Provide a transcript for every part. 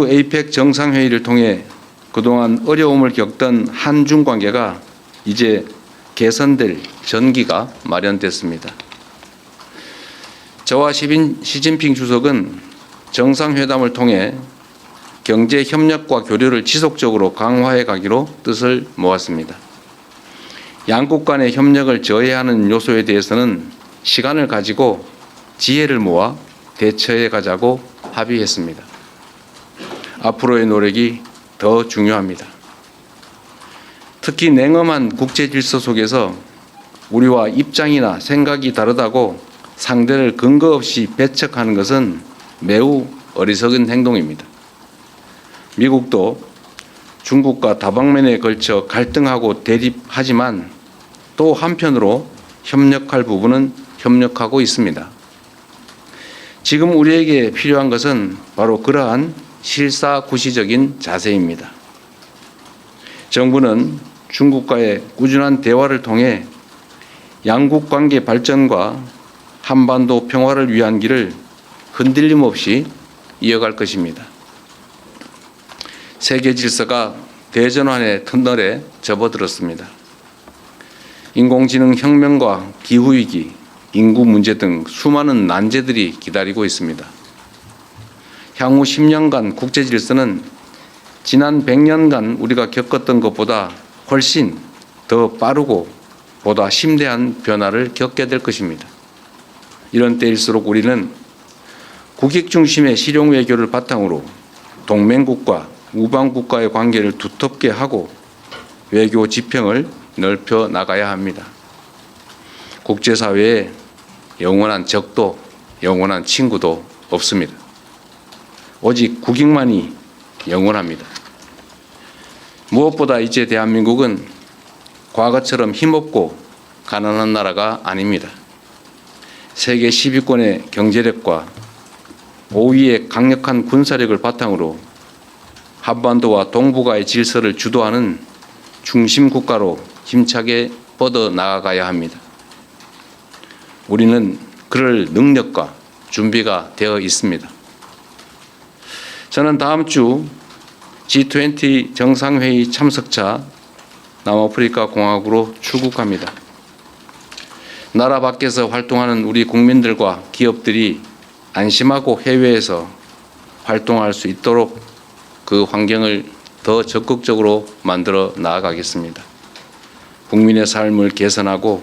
에이펙 정상회의를 통해 그동안 어려움을 겪던 한중 관계가 이제 개선될 전기가 마련됐습니다. 저와 시진핑 주석은 정상회담을 통해 경제 협력과 교류를 지속적으로 강화해 가기로 뜻을 모았습니다. 양국 간의 협력을 저해하는 요소에 대해서는 시간을 가지고 지혜를 모아 대처해 가자고 합의했습니다. 앞으로의 노력이 더 중요합니다. 특히 냉엄한 국제 질서 속에서 우리와 입장이나 생각이 다르다고 상대를 근거 없이 배척하는 것은 매우 어리석은 행동입니다. 미국도 중국과 다방면에 걸쳐 갈등하고 대립하지만 또 한편으로 협력할 부분은 협력하고 있습니다. 지금 우리에게 필요한 것은 바로 그러한 실사구시적인 자세입니다. 정부는 중국과의 꾸준한 대화를 통해 양국 관계 발전과 한반도 평화를 위한 길을 흔들림 없이 이어갈 것입니다. 세계 질서가 대전환의 터널에 접어들었습니다. 인공지능 혁명과 기후위기, 인구 문제 등 수많은 난제들이 기다리고 있습니다. 향후 10년간 국제 질서는 지난 100년간 우리가 겪었던 것보다 훨씬 더 빠르고 보다 심대한 변화를 겪게 될 것입니다. 이런 때일수록 우리는 국익 중심의 실용 외교를 바탕으로 동맹국과 우방국과의 관계를 두텁게 하고 외교 지평을 넓혀 나가야 합니다. 국제사회에 영원한 적도 영원한 친구도 없습니다. 오직 국익만이 영원합니다. 무엇보다 이제 대한민국은 과거처럼 힘없고 가난한 나라가 아닙니다. 세계 10위권의 경제력과 5위의 강력한 군사력을 바탕으로 한반도와 동북아의 질서를 주도하는 중심 국가로 힘차게 뻗어 나아가야 합니다. 우리는 그럴 능력과 준비가 되어 있습니다. 저는 다음 주 G20 정상회의 참석차 남아프리카 공화국으로 출국합니다. 나라 밖에서 활동하는 우리 국민들과 기업들이 안심하고 해외에서 활동할 수 있도록 그 환경을 더 적극적으로 만들어 나아가겠습니다. 국민의 삶을 개선하고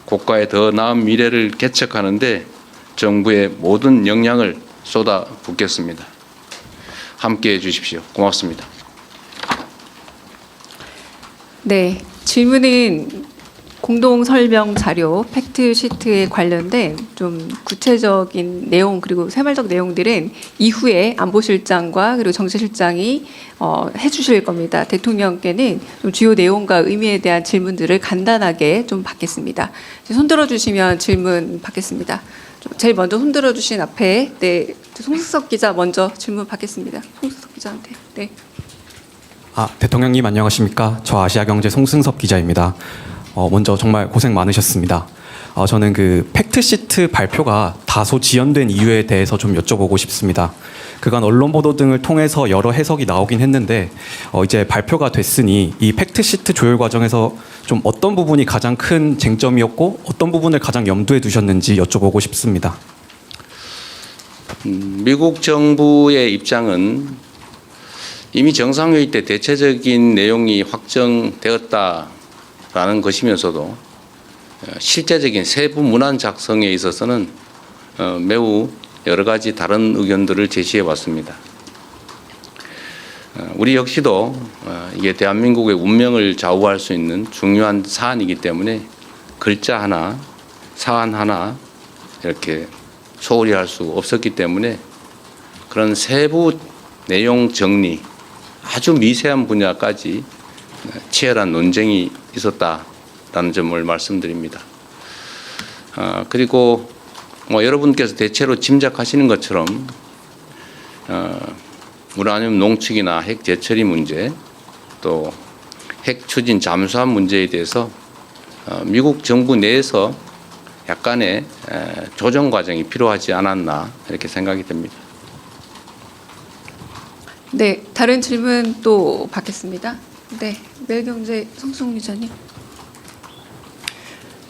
국가의 더 나은 미래를 개척하는 데 정부의 모든 역량을 쏟아붓겠습니다. 함께해 주십시오. 고맙습니다. 네, 질문은 공동 설명 자료 팩트 시트에 관련된 좀 구체적인 내용 그리고 세말적 내용들은 이후에 안보실장과 그리고 정치실장이 해주실 겁니다. 대통령께는 좀 주요 내용과 의미에 대한 질문들을 간단하게 좀 받겠습니다. 손들어 주시면 질문 받겠습니다. 제일 먼저 손들어 주신 앞에 네, 송승섭 기자 먼저 질문 받겠습니다. 송승섭 기자한테. 네. 대통령님 안녕하십니까? 저 아시아경제 송승섭 기자입니다. 먼저 정말 고생 많으셨습니다. 저는 그 팩트시트 발표가 다소 지연된 이유에 대해서 좀 여쭤보고 싶습니다. 그간 언론 보도 등을 통해서 여러 해석이 나오긴 했는데 이제 발표가 됐으니 이 팩트시트 조율 과정에서 좀 어떤 부분이 가장 큰 쟁점이었고 어떤 부분을 가장 염두에 두셨는지 여쭤보고 싶습니다. 미국 정부의 입장은 이미 정상회의 때 대체적인 내용이 확정되었다라는 것이면서도 실제적인 세부 문안 작성에 있어서는 매우 여러 가지 다른 의견들을 제시해 왔습니다. 우리 역시도 이게 대한민국의 운명을 좌우할 수 있는 중요한 사안이기 때문에 글자 하나, 사안 하나 이렇게 소홀히 할 수 없었기 때문에 그런 세부 내용 정리, 아주 미세한 분야까지 치열한 논쟁이 있었다라는 점을 말씀드립니다. 그리고 여러분께서 대체로 짐작하시는 것처럼 우라늄 농축이나 핵 재처리 문제 또 핵 추진 잠수함 문제에 대해서 미국 정부 내에서 약간의 조정 과정이 필요하지 않았나 이렇게 생각이 됩니다. 네, 다른 질문 또 받겠습니다. 네, 매일경제 성승훈 기자님.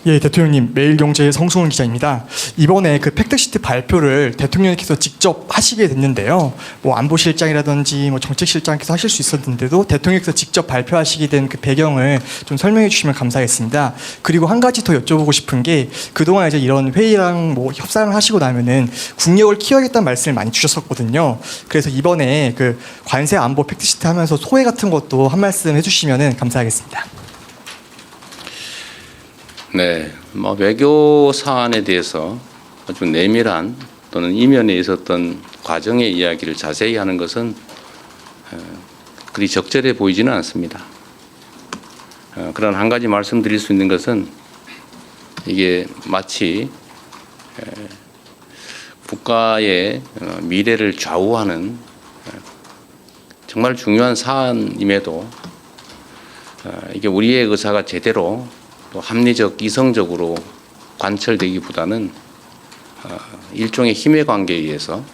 예, 대통령님, 매일경제의 성승훈 기자입니다. 이번에 그 팩트시트 발표를 대통령께서 직접 하시게 됐는데요. 뭐 안보실장이라든지 뭐 정책실장께서 하실 수 있었는데도 대통령께서 직접 발표하시게 된 그 배경을 좀 설명해 주시면 감사하겠습니다. 그리고 한 가지 더 여쭤보고 싶은 게 그동안 이제 이런 회의랑 뭐 협상을 하시고 나면은 국력을 키워야겠다는 말씀을 많이 주셨었거든요. 그래서 이번에 그 관세 안보 팩트시트 하면서 소회 같은 것도 한 말씀 해주시면은 감사하겠습니다. 네, 뭐 외교 사안에 대해서 아주 내밀한 또는 이면에 있었던 과정의 이야기를 자세히 하는 것은 그리 적절해 보이지는 않습니다. 그런 한 가지 말씀드릴 수 있는 것은 이게 마치 국가의 미래를 좌우하는 정말 중요한 사안임에도 이게 우리의 의사가 제대로 또 합리적, 이성적으로 관철되기보다는 일종의 힘의 관계에 의해서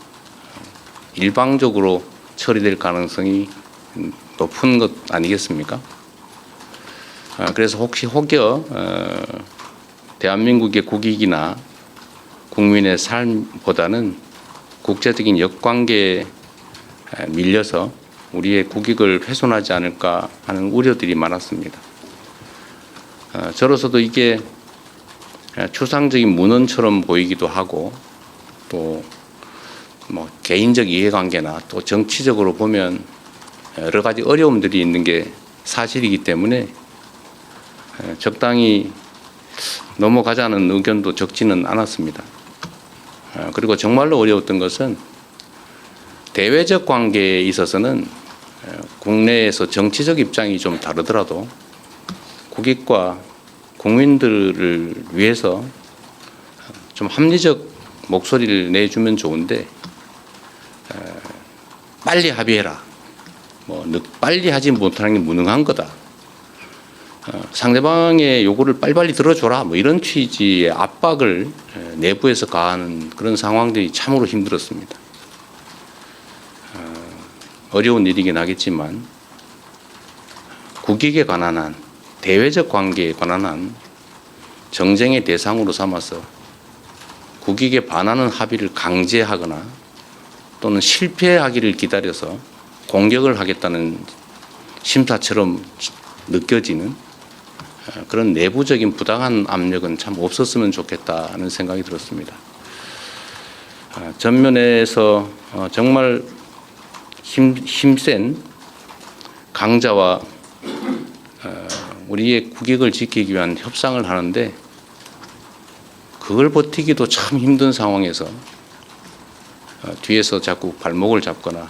일방적으로 처리될 가능성이 높은 것 아니겠습니까? 그래서 혹여 대한민국의 국익이나 국민의 삶보다는 국제적인 역관계에 밀려서 우리의 국익을 훼손하지 않을까 하는 우려들이 많았습니다. 저로서도 이게 추상적인 문헌처럼 보이기도 하고 또 뭐 개인적 이해관계나 또 정치적으로 보면 여러 가지 어려움들이 있는 게 사실이기 때문에 적당히 넘어가자는 의견도 적지는 않았습니다. 그리고 정말로 어려웠던 것은 대외적 관계에 있어서는 국내에서 정치적 입장이 좀 다르더라도 국익과 국민들을 위해서 좀 합리적 목소리를 내주면 좋은데 빨리 합의해라. 뭐 빨리 하지 못하는 게 무능한 거다. 상대방의 요구를 빨리빨리 들어줘라. 뭐 이런 취지의 압박을 내부에서 가하는 그런 상황들이 참으로 힘들었습니다. 어려운 일이긴 하겠지만 국익에 관한 한 대외적 관계에 관한 한 정쟁의 대상으로 삼아서 국익에 반하는 합의를 강제하거나 또는 실패하기를 기다려서 공격을 하겠다는 심사처럼 느껴지는 그런 내부적인 부당한 압력은 참 없었으면 좋겠다는 생각이 들었습니다. 전면에서 정말 힘센 강자와 우리의 국익을 지키기 위한 협상을 하는데 그걸 버티기도 참 힘든 상황에서 뒤에서 자꾸 발목을 잡거나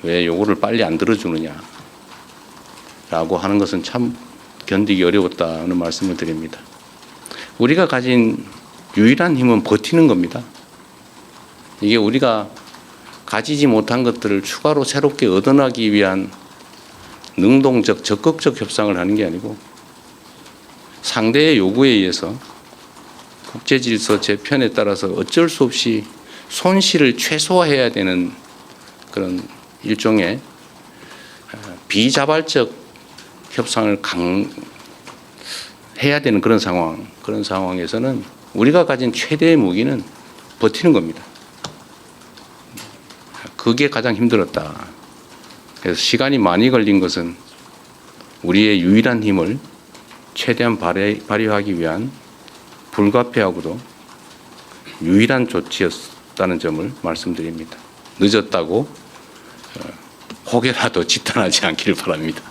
왜 요구를 빨리 안 들어주느냐라고 하는 것은 참 견디기 어려웠다는 말씀을 드립니다. 우리가 가진 유일한 힘은 버티는 겁니다. 이게 우리가 가지지 못한 것들을 추가로 새롭게 얻어나기 위한 능동적, 적극적 협상을 하는 게 아니고 상대의 요구에 의해서 국제질서 재편에 따라서 어쩔 수 없이 손실을 최소화해야 되는 그런 일종의 비자발적 협상을 해야 되는 그런 상황에서는 우리가 가진 최대의 무기는 버티는 겁니다. 그게 가장 힘들었다. 그래서 시간이 많이 걸린 것은 우리의 유일한 힘을 최대한 발휘하기 위한 불가피하고도 유일한 조치였다는 점을 말씀드립니다. 늦었다고 혹여라도 지탄하지 않기를 바랍니다.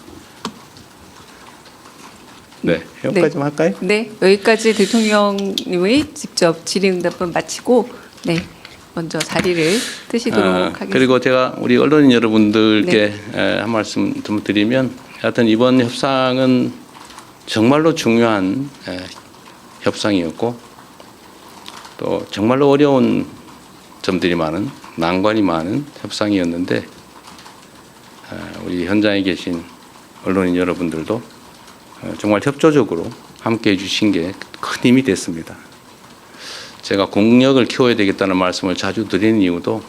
네, 여기까지만 할까요? 네, 여기까지 대통령님의 직접 질의응답은 마치고 네, 먼저 자리를 뜨시도록 하겠습니다. 그리고 제가 우리 언론인 여러분들께 한 말씀 좀 드리면 하여튼 이번 협상은 정말로 중요한 협상이었고 또 정말로 어려운 점들이 많은 난관이 많은 협상이었는데 우리 현장에 계신 언론인 여러분들도 정말 협조적으로 함께해 주신 게 큰 힘이 됐습니다. 제가 공력을 키워야 되겠다는 말씀을 자주 드리는 이유도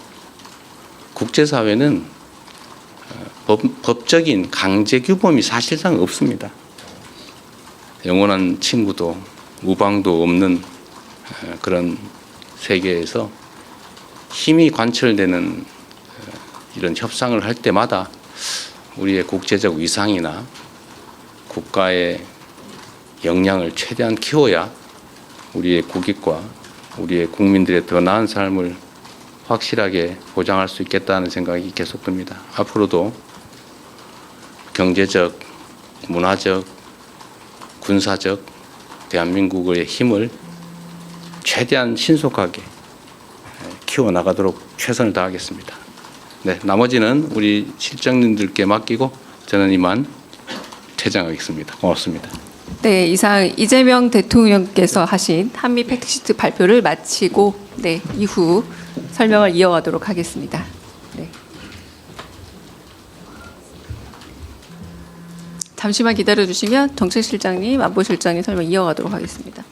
국제사회는 법적인 강제 규범이 사실상 없습니다. 영원한 친구도 우방도 없는 그런 세계에서 힘이 관철되는 이런 협상을 할 때마다 우리의 국제적 위상이나 국가의 역량을 최대한 키워야 우리의 국익과 우리의 국민들의 더 나은 삶을 확실하게 보장할 수 있겠다는 생각이 계속 듭니다. 앞으로도 경제적, 문화적, 군사적 대한민국의 힘을 최대한 신속하게 키워나가도록 최선을 다하겠습니다. 네, 나머지는 우리 실장님들께 맡기고 저는 이만 퇴장하겠습니다. 고맙습니다. 네, 이상 이재명 대통령께서 하신 한미 팩트시트 발표를 마치고 네, 이후 설명을 이어가도록 하겠습니다. 네. 잠시만 기다려 주시면 정책실장님, 안보실장님 설명 이어가도록 하겠습니다.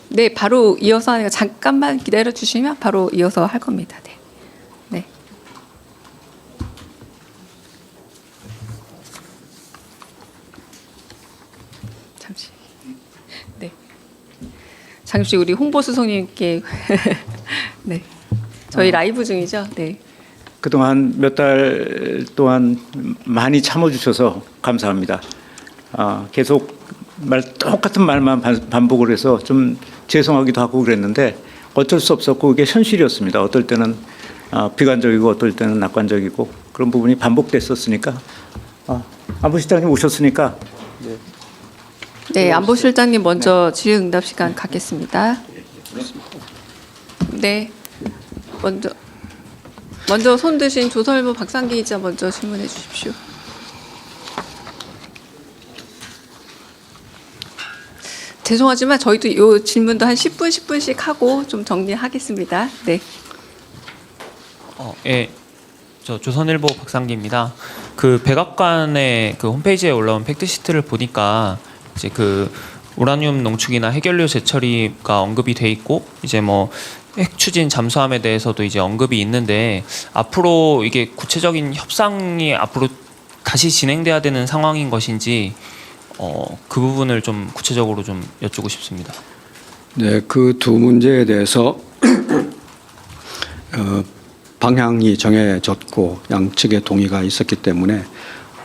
네, 바로 이어서 하니까 잠깐만 기다려 주시면 바로 이어서 할 겁니다. 네. 네. 잠시. 네. 잠시 우리 홍보수석님께 네. 저희 라이브 중이죠. 네. 그동안 몇 달 동안 많이 참아주셔서 감사합니다. 계속 똑같은 말만 반복을 해서 좀 죄송하기도 하고 그랬는데 어쩔 수 없었고 그게 현실이었습니다. 어떨 때는 비관적이고 어떨 때는 낙관적이고 그런 부분이 반복됐었으니까 안보실장님 오셨으니까 네, 안보실장님 먼저 질의응답 시간 갖겠습니다. 네, 먼저 손 드신 조설모 박상기 기자 먼저 질문해 주십시오. 죄송하지만 저희도 이 질문도 한 10분씩 하고 좀 정리하겠습니다. 네. 예, 저 조선일보 박상기입니다. 그 백악관의 그 홈페이지에 올라온 팩트시트를 보니까 이제 그 우라늄 농축이나 핵연료 재처리가 언급이 돼 있고 이제 뭐 핵 추진 잠수함에 대해서도 이제 언급이 있는데 앞으로 이게 구체적인 협상이 앞으로 다시 진행돼야 되는 상황인 것인지 그 부분을 좀 구체적으로 좀 여쭙고 싶습니다. 네, 그 두 문제에 대해서 방향이 정해졌고 양측의 동의가 있었기 때문에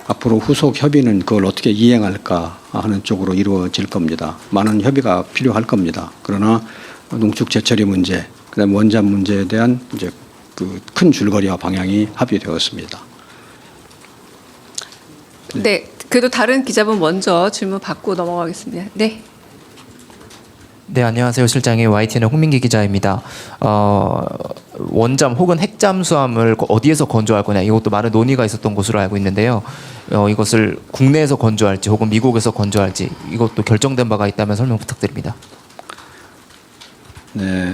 앞으로 후속 협의는 그걸 어떻게 이행할까 하는 쪽으로 이루어질 겁니다. 많은 협의가 필요할 겁니다. 그러나 농축 재처리 문제, 그다음 원전 문제에 대한 이제 그 큰 줄거리와 방향이 합의되었습니다. 네, 그래도 다른 기자분 먼저 질문 받고 넘어가겠습니다. 네. 네, 안녕하세요. 실장님, YTN의 홍민기 기자입니다. 원잠 혹은 핵잠수함을 어디에서 건조할 거냐, 이것도 많은 논의가 있었던 것으로 알고 있는데요. 이것을 국내에서 건조할지 혹은 미국에서 건조할지 이것도 결정된 바가 있다면 설명 부탁드립니다. 네,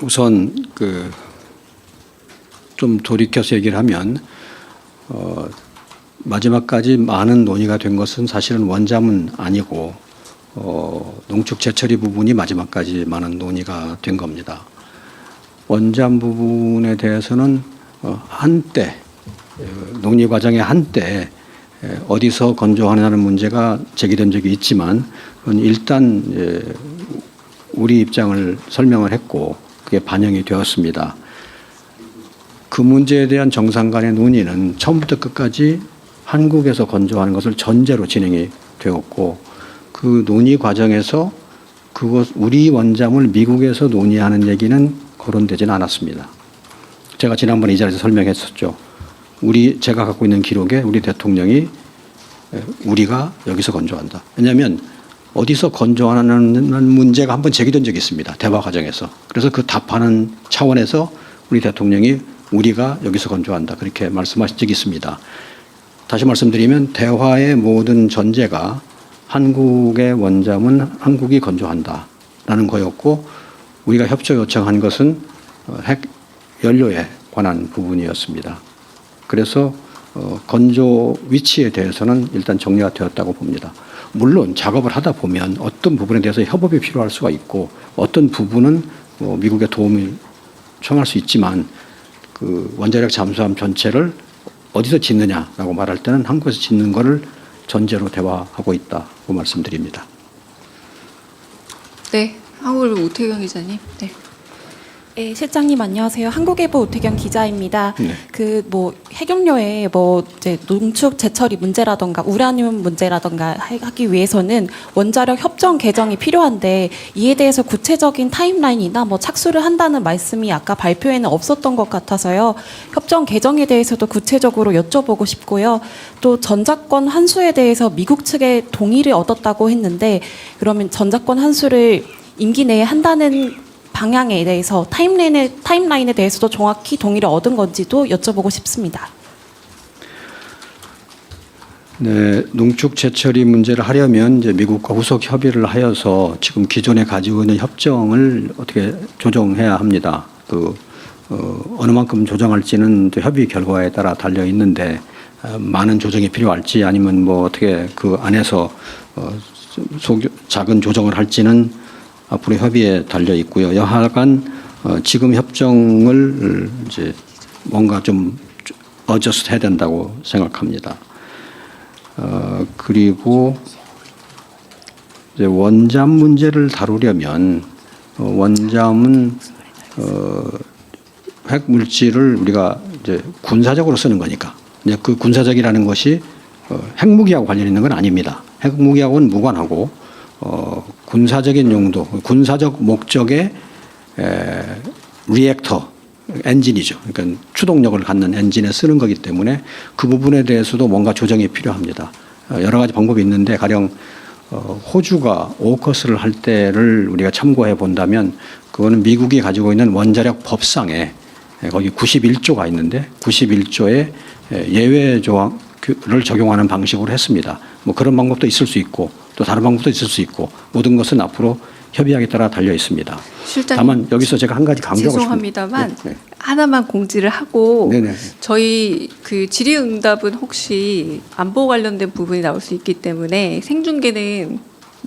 우선 좀 돌이켜서 얘기를 하면 마지막까지 많은 논의가 된 것은 사실은 원잠은 아니고 농축 재처리 부분이 마지막까지 많은 논의가 된 겁니다. 원잠 부분에 대해서는 한때 논의 과정의 한때 어디서 건조하느냐는 문제가 제기된 적이 있지만 일단 우리 입장을 설명을 했고 그게 반영이 되었습니다. 그 문제에 대한 정상 간의 논의는 처음부터 끝까지 한국에서 건조하는 것을 전제로 진행이 되었고 그 논의 과정에서 우리 원잠을 미국에서 논의하는 얘기는 거론되지는 않았습니다. 제가 지난번에 이 자리에서 설명했었죠. 제가 갖고 있는 기록에 우리 대통령이 우리가 여기서 건조한다. 왜냐하면 어디서 건조하는 문제가 한번 제기된 적이 있습니다. 대화 과정에서. 그래서 그 답하는 차원에서 우리 대통령이 우리가 여기서 건조한다. 그렇게 말씀하신 적이 있습니다. 다시 말씀드리면 대화의 모든 전제가 한국의 원잠은 한국이 건조한다라는 거였고 우리가 협조 요청한 것은 핵 연료에 관한 부분이었습니다. 그래서 건조 위치에 대해서는 일단 정리가 되었다고 봅니다. 물론 작업을 하다 보면 어떤 부분에 대해서 협업이 필요할 수가 있고 어떤 부분은 미국의 도움을 청할 수 있지만 그 원자력 잠수함 전체를 어디서 짓느냐라고 말할 때는 한국에서 짓는 거를 전제로 대화하고 있다고 말씀드립니다. 네, 한국일보 오태경 기자님. 네. 네, 실장님 안녕하세요. 한국일보 오태경 기자입니다. 네. 그 뭐 핵연료에 뭐 이제 농축 재처리 문제라던가 우라늄 문제라던가 하기 위해서는 원자력 협정 개정이 필요한데 이에 대해서 구체적인 타임라인이나 뭐 착수를 한다는 말씀이 아까 발표에는 없었던 것 같아서요. 협정 개정에 대해서도 구체적으로 여쭤보고 싶고요. 또 전작권 환수에 대해서 미국 측의 동의를 얻었다고 했는데 그러면 전작권 환수를 임기 내에 한다는 방향에 대해서 타임라인에 대해서도 정확히 동의를 얻은 건지도 여쭤보고 싶습니다. 네, 농축 재처리 문제를 하려면 이제 미국과 후속 협의를 하여서 지금 기존에 가지고 있는 협정을 어떻게 조정해야 합니다. 어느 만큼 조정할지는 또 협의 결과에 따라 달려 있는데 많은 조정이 필요할지 아니면 뭐 어떻게 그 안에서 작은 조정을 할지는 앞으로 협의에 달려 있고요. 여하간 지금 협정을 이제 뭔가 좀 어저스트 해야 된다고 생각합니다. 그리고 이제 원잠 문제를 다루려면 원잠은 핵 물질을 우리가 이제 군사적으로 쓰는 거니까 이제 그 군사적이라는 것이 핵무기하고 관련 있는 건 아닙니다. 핵무기하고는 무관하고 군사적인 용도, 군사적 목적의 리액터 엔진이죠. 그러니까 추동력을 갖는 엔진에 쓰는 거기 때문에 그 부분에 대해서도 뭔가 조정이 필요합니다. 여러 가지 방법이 있는데 가령 호주가 오커스를 할 때를 우리가 참고해 본다면 그거는 미국이 가지고 있는 원자력 법상에 거기 91조가 있는데 91조에 예외 조항을 적용하는 방식으로 했습니다. 뭐 그런 방법도 있을 수 있고 또 다른 방법도 있을 수 있고 모든 것은 앞으로 협의하기에 따라 달려 있습니다. 실장님, 다만 여기서 제가 한 가지 강조하고 죄송합니다만 싶습니다. 네. 하나만 공지를 하고 네네. 저희 그 질의응답은 혹시 안보 관련된 부분이 나올 수 있기 때문에 생중계는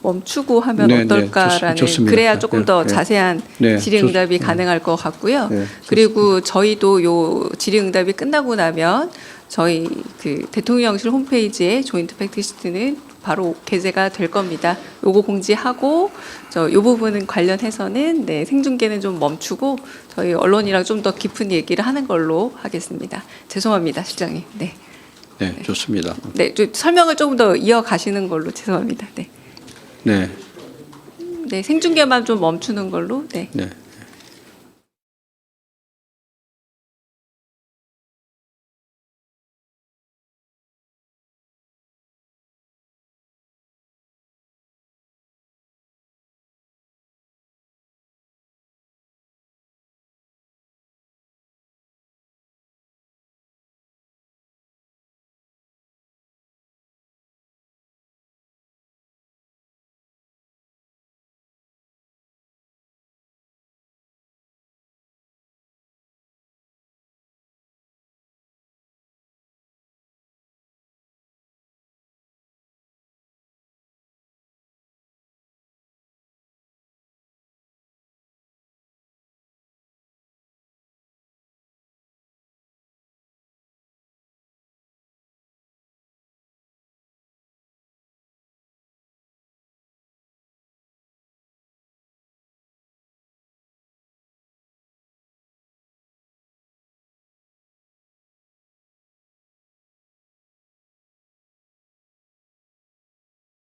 멈추고 하면 네, 네. 어떨까라는 좋습니다. 그래야 조금 더 네, 네. 자세한 네, 질의응답이 가능할 것 같고요. 네, 그리고 저희도 요 질의응답이 끝나고 나면 저희 그 대통령실 홈페이지에 조인트 팩트시트는 바로 게재가 될 겁니다. 요거 공지하고 요 부분은 관련해서는 네, 생중계는 좀 멈추고 저희 언론이랑 좀 더 깊은 얘기를 하는 걸로 하겠습니다. 죄송합니다, 실장님. 네. 네, 좋습니다. 네, 좀 설명을 조금 더 이어가시는 걸로 죄송합니다. 네. 네, 네, 생중계만 좀 멈추는 걸로. 네. 네.